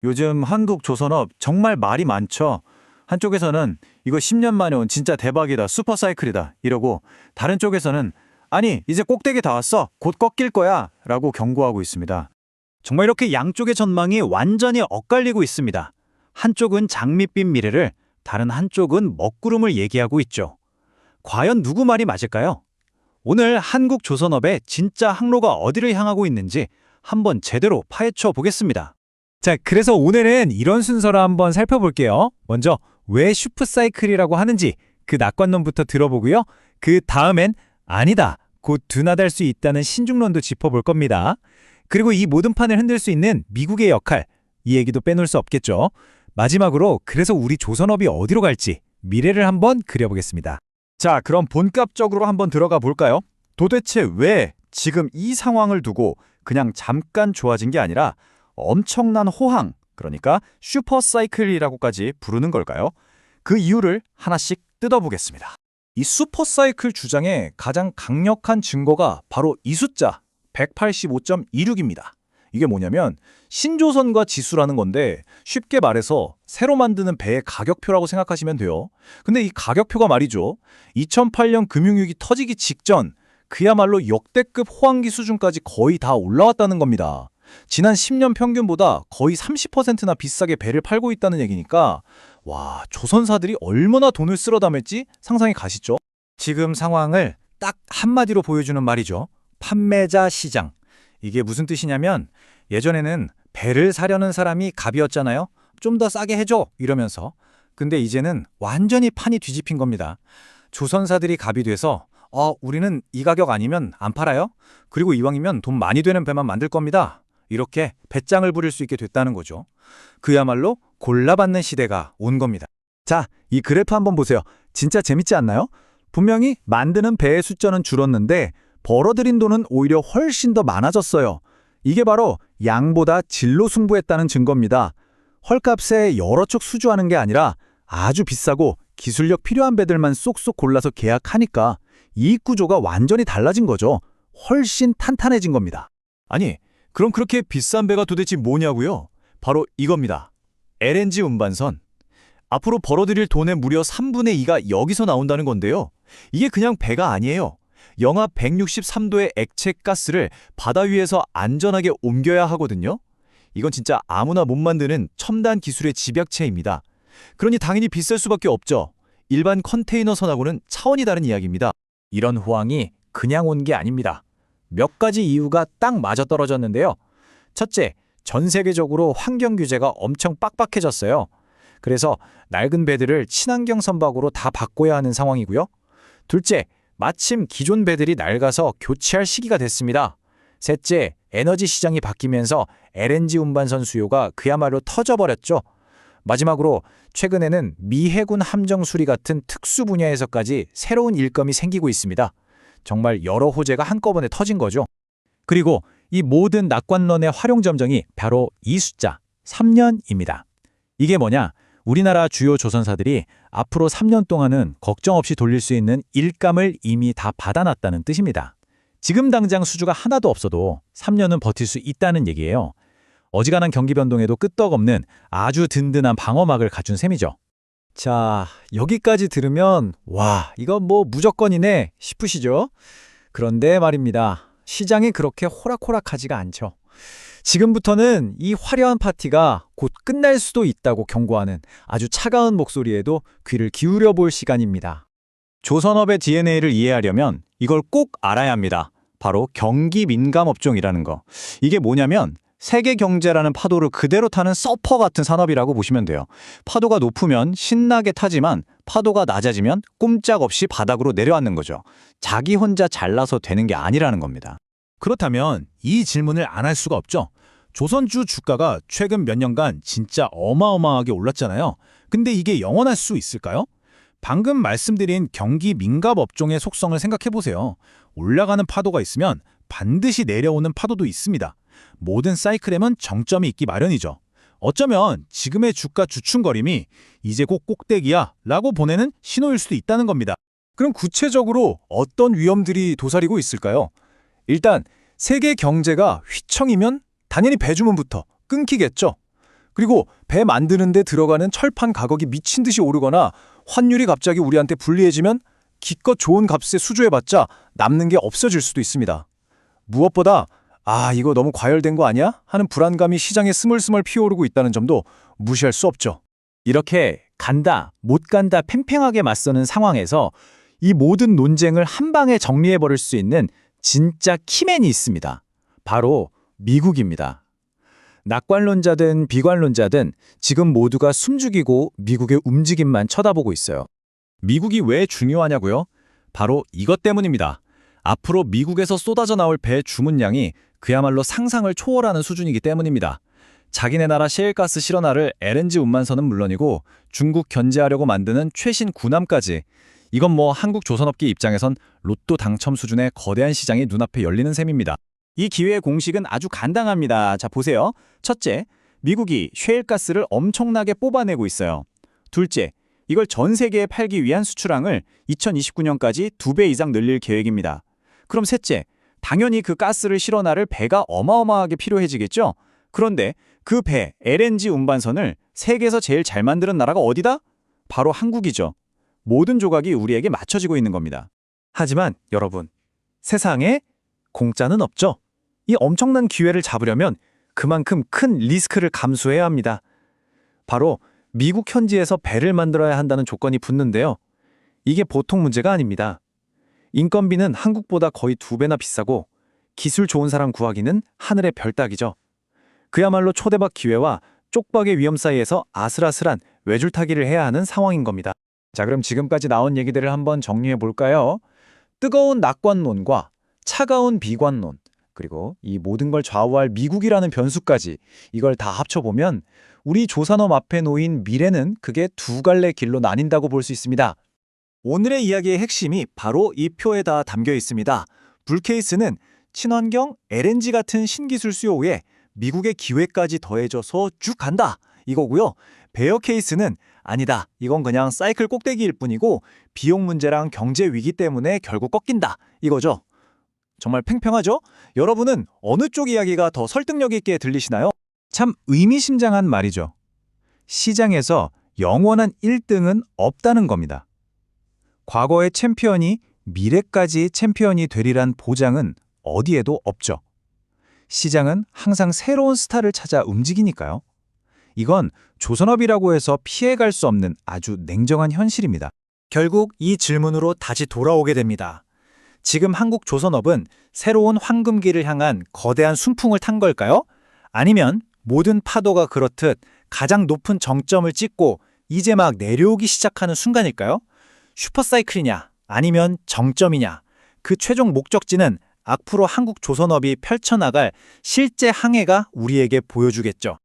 요즘 한국 조선업 정말 말이 많죠. 한쪽에서는 이거 10년 만에 온 진짜 대박이다, 슈퍼사이클이다 이러고, 다른 쪽에서는 아니 이제 꼭대기 다 왔어, 곧 꺾일 거야 라고 경고하고 있습니다. 정말 이렇게 양쪽의 전망이 완전히 엇갈리고 있습니다. 한쪽은 장밋빛 미래를, 다른 한쪽은 먹구름을 얘기하고 있죠. 과연 누구 말이 맞을까요? 오늘 한국 조선업의 진짜 항로가 어디를 향하고 있는지 한번 제대로 파헤쳐 보겠습니다. 자, 그래서 오늘은 이런 순서로 한번 살펴볼게요. 먼저 왜 슈퍼사이클이라고 하는지 그 낙관론부터 들어보고요. 그 다음엔 아니다, 곧 둔화될 수 있다는 신중론도 짚어볼 겁니다. 그리고 이 모든 판을 흔들 수 있는 미국의 역할, 이 얘기도 빼놓을 수 없겠죠. 마지막으로 그래서 우리 조선업이 어디로 갈지 미래를 한번 그려보겠습니다. 자, 그럼 본격적으로 한번 들어가 볼까요? 도대체 왜 지금 이 상황을 두고 그냥 잠깐 좋아진 게 아니라 엄청난 호황, 그러니까 슈퍼사이클이라고까지 부르는 걸까요? 그 이유를 하나씩 뜯어보겠습니다. 이 슈퍼사이클 주장의 가장 강력한 증거가 바로 이 숫자 185.26입니다. 이게 뭐냐면 신조선과 지수라는 건데, 쉽게 말해서 새로 만드는 배의 가격표라고 생각하시면 돼요. 근데 이 가격표가 말이죠, 2008년 금융위기 터지기 직전 그야말로 역대급 호황기 수준까지 거의 다 올라왔다는 겁니다. 지난 10년 평균보다 거의 30%나 비싸게 배를 팔고 있다는 얘기니까, 와, 조선사들이 얼마나 돈을 쓸어 담을지 상상이 가시죠? 지금 상황을 딱 한마디로 보여주는 말이죠. 판매자 시장. 이게 무슨 뜻이냐면, 예전에는 배를 사려는 사람이 갑이었잖아요. 좀 더 싸게 해줘 이러면서. 근데 이제는 완전히 판이 뒤집힌 겁니다. 조선사들이 갑이 돼서 우리는 이 가격 아니면 안 팔아요? 그리고 이왕이면 돈 많이 되는 배만 만들 겁니다. 이렇게 배짱을 부릴 수 있게 됐다는 거죠. 그야말로 골라받는 시대가 온 겁니다. 자, 이 그래프 한번 보세요. 진짜 재밌지 않나요? 분명히 만드는 배의 숫자는 줄었는데 벌어들인 돈은 오히려 훨씬 더 많아졌어요. 이게 바로 양보다 질로 승부했다는 증거입니다. 헐값에 여러 척 수주하는 게 아니라 아주 비싸고 기술력 필요한 배들만 쏙쏙 골라서 계약하니까 이익 구조가 완전히 달라진 거죠. 훨씬 탄탄해진 겁니다. 아니, 그럼 그렇게 비싼 배가 도대체 뭐냐고요? 바로 이겁니다. LNG 운반선. 앞으로 벌어들일 돈의 무려 3분의 2가 여기서 나온다는 건데요. 이게 그냥 배가 아니에요. 영하 163도의 액체 가스를 바다 위에서 안전하게 옮겨야 하거든요. 이건 진짜 아무나 못 만드는 첨단 기술의 집약체입니다. 그러니 당연히 비쌀 수밖에 없죠. 일반 컨테이너선하고는 차원이 다른 이야기입니다. 이런 호황이 그냥 온 게 아닙니다. 몇 가지 이유가 딱 맞아떨어졌는데요. 첫째, 전 세계적으로 환경 규제가 엄청 빡빡해졌어요. 그래서 낡은 배들을 친환경 선박으로 다 바꿔야 하는 상황이고요. 둘째, 마침 기존 배들이 낡아서 교체할 시기가 됐습니다. 셋째, 에너지 시장이 바뀌면서 LNG 운반선 수요가 그야말로 터져버렸죠. 마지막으로 최근에는 미 해군 함정 수리 같은 특수 분야에서까지 새로운 일감이 생기고 있습니다. 정말 여러 호재가 한꺼번에 터진 거죠. 그리고 이 모든 낙관론의 활용점정이 바로 이 숫자 3년입니다. 이게 뭐냐? 우리나라 주요 조선사들이 앞으로 3년 동안은 걱정 없이 돌릴 수 있는 일감을 이미 다 받아놨다는 뜻입니다. 지금 당장 수주가 하나도 없어도 3년은 버틸 수 있다는 얘기예요. 어지간한 경기 변동에도 끄떡없는 아주 든든한 방어막을 갖춘 셈이죠. 자, 여기까지 들으면 와, 이건 뭐 무조건이네 싶으시죠? 그런데 말입니다. 시장이 그렇게 호락호락하지가 않죠. 지금부터는 이 화려한 파티가 곧 끝날 수도 있다고 경고하는 아주 차가운 목소리에도 귀를 기울여 볼 시간입니다. 조선업의 DNA를 이해하려면 이걸 꼭 알아야 합니다. 바로 경기 민감 업종이라는 거. 이게 뭐냐면 세계 경제라는 파도를 그대로 타는 서퍼 같은 산업이라고 보시면 돼요. 파도가 높으면 신나게 타지만 파도가 낮아지면 꼼짝없이 바닥으로 내려앉는 거죠. 자기 혼자 잘나서 되는 게 아니라는 겁니다. 그렇다면 이 질문을 안 할 수가 없죠. 조선주 주가가 최근 몇 년간 진짜 어마어마하게 올랐잖아요. 근데 이게 영원할 수 있을까요? 방금 말씀드린 경기 민감 업종의 속성을 생각해보세요. 올라가는 파도가 있으면 반드시 내려오는 파도도 있습니다. 모든 사이클에는 정점이 있기 마련이죠. 어쩌면 지금의 주가 주춤거림이 이제 곧 꼭대기야 라고 보내는 신호일 수도 있다는 겁니다. 그럼 구체적으로 어떤 위험들이 도사리고 있을까요? 일단 세계 경제가 휘청이면 당연히 배주문부터 끊기겠죠. 그리고 배 만드는 데 들어가는 철판 가격이 미친 듯이 오르거나 환율이 갑자기 우리한테 불리해지면 기껏 좋은 값에 수주해봤자 남는 게 없어질 수도 있습니다. 무엇보다 이거 너무 과열된 거 아니야? 하는 불안감이 시장에 스물스물 피어오르고 있다는 점도 무시할 수 없죠. 이렇게 간다, 못 간다 팽팽하게 맞서는 상황에서 이 모든 논쟁을 한 방에 정리해버릴 수 있는 진짜 키맨이 있습니다. 바로 미국입니다. 낙관론자든 비관론자든 지금 모두가 숨죽이고 미국의 움직임만 쳐다보고 있어요. 미국이 왜 중요하냐고요? 바로 이것 때문입니다. 앞으로 미국에서 쏟아져 나올 배 주문량이 그야말로 상상을 초월하는 수준이기 때문입니다. 자기네 나라 셰일가스 실어나를 LNG 운반선은 물론이고 중국 견제하려고 만드는 최신 군함까지, 이건 뭐 한국 조선업계 입장에선 로또 당첨 수준의 거대한 시장이 눈앞에 열리는 셈입니다. 이 기회의 공식은 아주 간단합니다. 자, 보세요. 첫째, 미국이 셰일가스를 엄청나게 뽑아내고 있어요. 둘째, 이걸 전 세계에 팔기 위한 수출항을 2029년까지 2배 이상 늘릴 계획입니다. 그럼 셋째, 당연히 그 가스를 실어 나를 배가 어마어마하게 필요해지겠죠? 그런데 그 배, LNG 운반선을 세계에서 제일 잘 만드는 나라가 어디다? 바로 한국이죠. 모든 조각이 우리에게 맞춰지고 있는 겁니다. 하지만 여러분, 세상에 공짜는 없죠. 이 엄청난 기회를 잡으려면 그만큼 큰 리스크를 감수해야 합니다. 바로 미국 현지에서 배를 만들어야 한다는 조건이 붙는데요. 이게 보통 문제가 아닙니다. 인건비는 한국보다 거의 2배나 비싸고 기술 좋은 사람 구하기는 하늘의 별 따기죠. 그야말로 초대박 기회와 쪽박의 위험 사이에서 아슬아슬한 외줄타기를 해야 하는 상황인 겁니다. 자, 그럼 지금까지 나온 얘기들을 한번 정리해 볼까요? 뜨거운 낙관론과 차가운 비관론, 그리고 이 모든 걸 좌우할 미국이라는 변수까지, 이걸 다 합쳐보면 우리 조산업 앞에 놓인 미래는 그게 두 갈래 길로 나뉜다고 볼 수 있습니다. 오늘의 이야기의 핵심이 바로 이 표에 다 담겨 있습니다. 불케이스는 친환경 LNG 같은 신기술 수요에 미국의 기회까지 더해져서 쭉 간다, 이거고요. 베어 케이스는 아니다, 이건 그냥 사이클 꼭대기일 뿐이고 비용 문제랑 경제 위기 때문에 결국 꺾인다, 이거죠. 정말 팽팽하죠? 여러분은 어느 쪽 이야기가 더 설득력 있게 들리시나요? 참 의미심장한 말이죠. 시장에서 영원한 1등은 없다는 겁니다. 과거의 챔피언이 미래까지 챔피언이 되리란 보장은 어디에도 없죠. 시장은 항상 새로운 스타를 찾아 움직이니까요. 이건 조선업이라고 해서 피해갈 수 없는 아주 냉정한 현실입니다. 결국 이 질문으로 다시 돌아오게 됩니다. 지금 한국 조선업은 새로운 황금기를 향한 거대한 순풍을 탄 걸까요? 아니면 모든 파도가 그렇듯 가장 높은 정점을 찍고 이제 막 내려오기 시작하는 순간일까요? 슈퍼사이클이냐 아니면 정점이냐, 그 최종 목적지는 앞으로 한국 조선업이 펼쳐나갈 실제 항해가 우리에게 보여주겠죠.